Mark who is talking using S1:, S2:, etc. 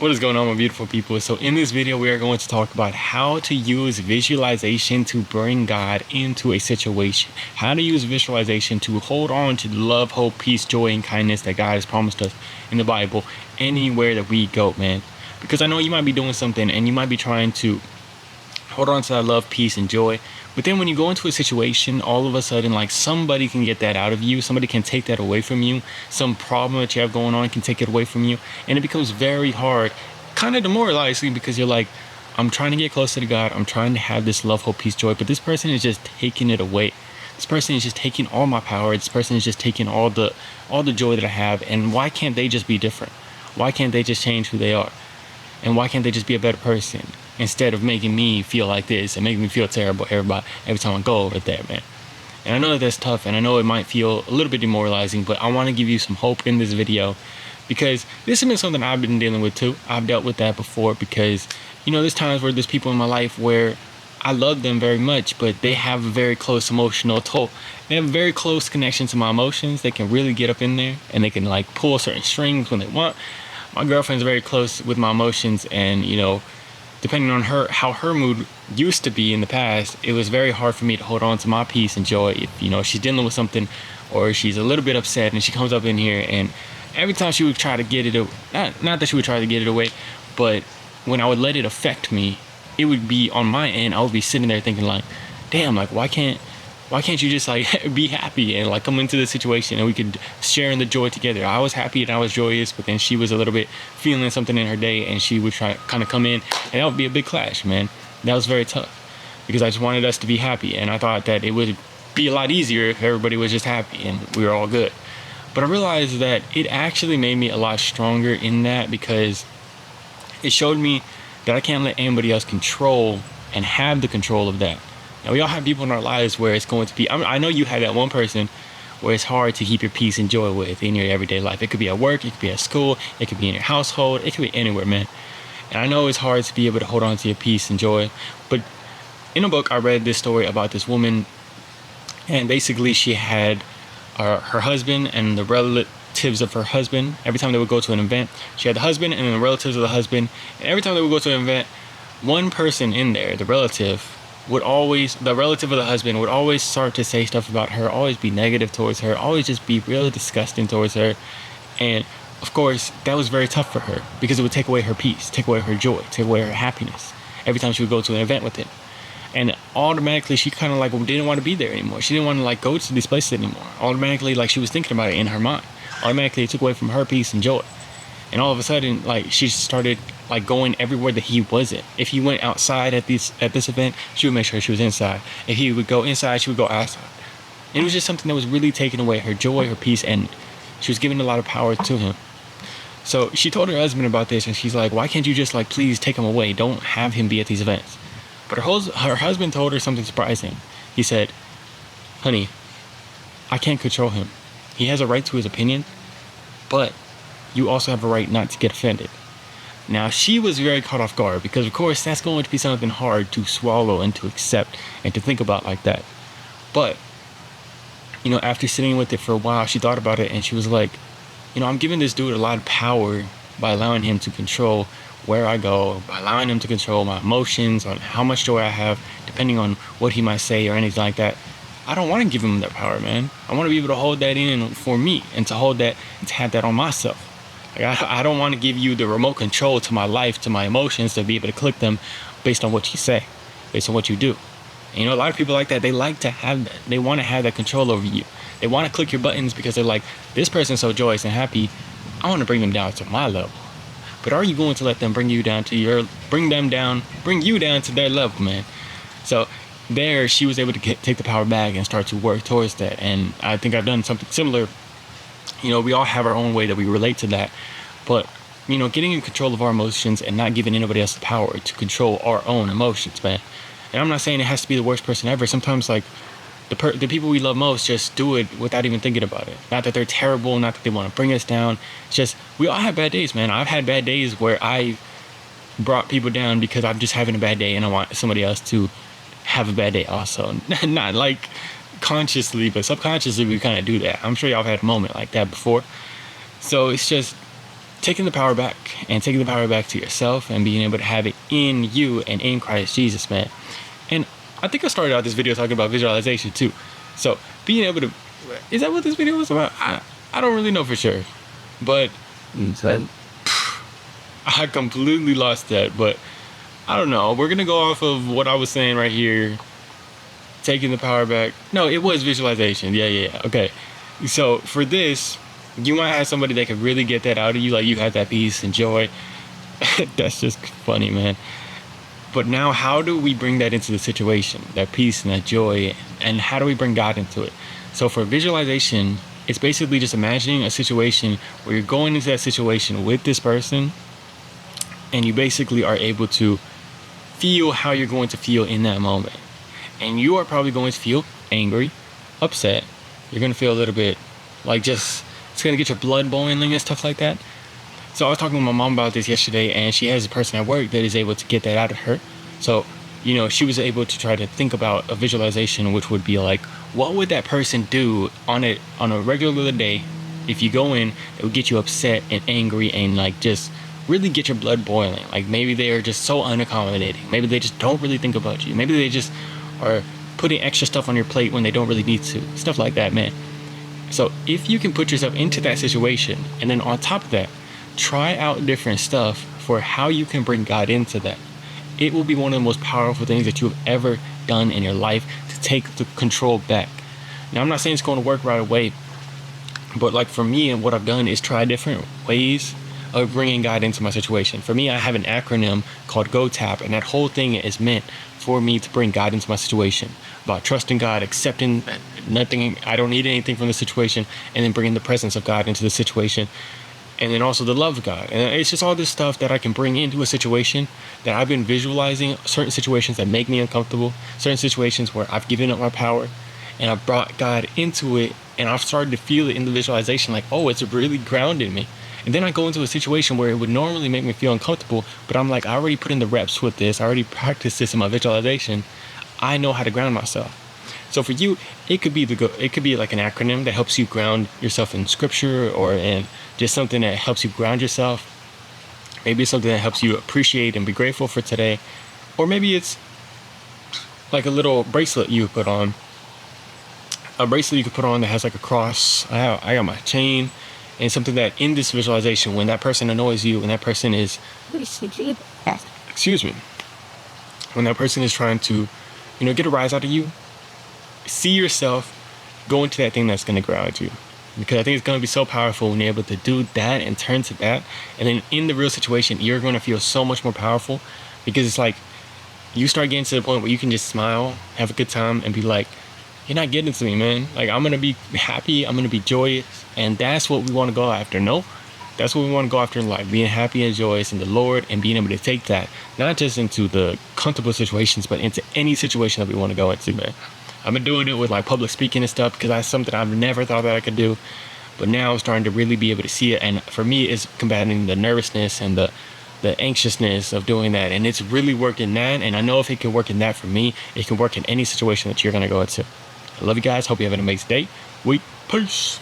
S1: What is going on, my beautiful people? So in this video, we are going to talk about how to use visualization to bring God into a situation. How to use visualization to hold on to the love, hope, peace, joy, and kindness that God has promised us in the Bible anywhere that we go, man. Because I know you might be doing something and you might be trying to hold on to that love, peace, and joy. But then when you go into a situation, all of a sudden, like, somebody can get that out of you. Somebody can take that away from you. Some problem that you have going on can take it away from you. And it becomes very hard, kind of demoralizing, because you're like, I'm trying to get closer to God. I'm trying to have this love, hope, peace, joy. But this person is just taking it away. This person is just taking all my power. This person is just taking all the joy that I have. And why can't they just be different? Why can't they just change who they are? And why can't they just be a better person instead of making me feel like this and making me feel terrible every time I go over there, man? And I know that that's tough, and I know it might feel a little bit demoralizing, but I want to give you some hope in this video, because this has been something I've been dealing with too. I've dealt with that before, because, you know, there's times where there's people in my life where I love them very much, but they have a very close emotional toll. They have a very close connection to my emotions. They can really get up in there, and they can, like, pull certain strings when they want. My girlfriend's very close with my emotions, and, you know, depending on how her mood used to be in the past, it was very hard for me to hold on to my peace and joy. If, you know, she's dealing with something or she's a little bit upset and she comes up in here, and every time she would try to get it, not that she would try to get it away, but when I would let it affect me, it would be on my end. I would be sitting there thinking, like, damn, like, why can't you just, like, be happy and, like, come into the situation and we could share in the joy together? I was happy and I was joyous, but then she was a little bit feeling something in her day, and she would try to kind of come in, and that would be a big clash, man. That was very tough, because I just wanted us to be happy, and I thought that it would be a lot easier if everybody was just happy and we were all good. But I realized that it actually made me a lot stronger in that, because it showed me that I can't let anybody else control and have the control of that. Now, we all have people in our lives where it's going to be, I know you have that one person where it's hard to keep your peace and joy with in your everyday life. It could be at work, it could be at school, it could be in your household, it could be anywhere, man. And I know it's hard to be able to hold on to your peace and joy. But in a book, I read this story about this woman, and basically she had her husband and the relatives of her husband. Every time they would go to an event, she had the husband and then the relatives of the husband. And every time they would go to an event, one person in there, the relative of the husband would always start to say stuff about her, always be negative towards her, always just be really disgusting towards her. And of course, that was very tough for her, because it would take away her peace, take away her joy, take away her happiness every time she would go to an event with him. And automatically, she kind of, like, didn't want to be there anymore. She didn't want to, like, go to these places anymore. Automatically, like, she was thinking about it in her mind. Automatically, it took away from her peace and joy. And all of a sudden, like, she started, like, going everywhere that he wasn't. If he went outside at this event, she would make sure she was inside. If he would go inside, she would go outside. And it was just something that was really taking away her joy, her peace, and she was giving a lot of power to him. So she told her husband about this, and she's like, why can't you just, like, please take him away? Don't have him be at these events. But her husband told her something surprising. He said, honey, I can't control him. He has a right to his opinion, but you also have a right not to get offended. Now, she was very caught off guard, because, of course, that's going to be something hard to swallow and to accept and to think about like that. But, you know, after sitting with it for a while, she thought about it, and she was like, you know, I'm giving this dude a lot of power by allowing him to control where I go, by allowing him to control my emotions, on how much joy I have, depending on what he might say or anything like that. I don't want to give him that power, man. I want to be able to hold that in for me, and to hold that and to have that on myself. Like, I don't want to give you the remote control to my life, to my emotions, to be able to click them based on what you say, based on what you do. And, you know, a lot of people like that, they like to have that. They want to have that control over you. They want to click your buttons because they're like, this person's so joyous and happy, I want to bring them down to my level. But are you going to let them bring you down to their level, man? So there, she was able to take the power back and start to work towards that. And I think I've done something similar. You know, we all have our own way that we relate to that. But, you know, getting in control of our emotions and not giving anybody else the power to control our own emotions, man. And I'm not saying it has to be the worst person ever. Sometimes, like, the people we love most just do it without even thinking about it. Not that they're terrible, not that they want to bring us down. It's just, we all have bad days, man. I've had bad days where I brought people down because I'm just having a bad day and I want somebody else to have a bad day also. Not like consciously, but subconsciously we kind of do that. I'm sure y'all have had a moment like that before. So it's just, taking the power back and taking the power back to yourself and being able to have it in you and in Christ Jesus, man. And I think I started out this video talking about visualization too. So being able to, is that what this video was about? I don't really know for sure, but I completely lost that. But I don't know. We're going to go off of what I was saying right here. Taking the power back. No, it was visualization. Yeah. Okay. So for this, you might have somebody that could really get that out of you. Like you had that peace and joy. That's just funny, man. But now how do we bring that into the situation? That peace and that joy. And how do we bring God into it? So for visualization, it's basically just imagining a situation where you're going into that situation with this person. And you basically are able to feel how you're going to feel in that moment. And you are probably going to feel angry, upset. You're going to feel a little bit like just, it's going to get your blood boiling and stuff like that. So I was talking with my mom about this yesterday, and she has a person at work that is able to get that out of her. So, you know, she was able to try to think about a visualization, which would be like, what would that person do on a regular day if you go in, it would get you upset and angry and like just really get your blood boiling. Like maybe they are just so unaccommodating. Maybe they just don't really think about you. Maybe they just are putting extra stuff on your plate when they don't really need to. Stuff like that, man. So if you can put yourself into that situation, and then on top of that, try out different stuff for how you can bring God into that, it will be one of the most powerful things that you have ever done in your life to take the control back. Now, I'm not saying it's going to work right away, but like for me, and what I've done is try different ways of bringing God into my situation. For me, I have an acronym called GOTAP, and that whole thing is meant for me to bring God into my situation, about trusting God, accepting that nothing, I don't need anything from the situation, and then bringing the presence of God into the situation, and then also the love of God. And it's just all this stuff that I can bring into a situation that I've been visualizing, certain situations that make me uncomfortable, certain situations where I've given up my power, and I've brought God into it, and I've started to feel it in the visualization, like, oh, it's really grounded me. And then I go into a situation where it would normally make me feel uncomfortable, but I'm like, I already put in the reps with this. I already practiced this in my visualization. I know how to ground myself. So for you, it could be like an acronym that helps you ground yourself in scripture, or in just something that helps you ground yourself. Maybe it's something that helps you appreciate and be grateful for today. Or maybe it's like a little bracelet you put on. A bracelet you could put on that has like a cross. I got my chain. And something that in this visualization, when that person annoys you, when that person is, excuse me, when that person is trying to, you know, get a rise out of you, see yourself go into that thing that's going to ground you. Because I think it's going to be so powerful when you're able to do that and turn to that. And then in the real situation, you're going to feel so much more powerful, because it's like you start getting to the point where you can just smile, have a good time, and be like, you're not getting to me, man. Like, I'm going to be happy. I'm going to be joyous. And that's what we want to go after. No, that's what we want to go after in life. Being happy and joyous in the Lord, and being able to take that, not just into the comfortable situations, but into any situation that we want to go into, man. I've been doing it with like public speaking and stuff, because that's something I've never thought that I could do. But now I'm starting to really be able to see it. And for me, it's combating the nervousness and the anxiousness of doing that. And it's really working that. And I know if it can work in that for me, it can work in any situation that you're going to go into. I love you guys. Hope you have an amazing day. Peace.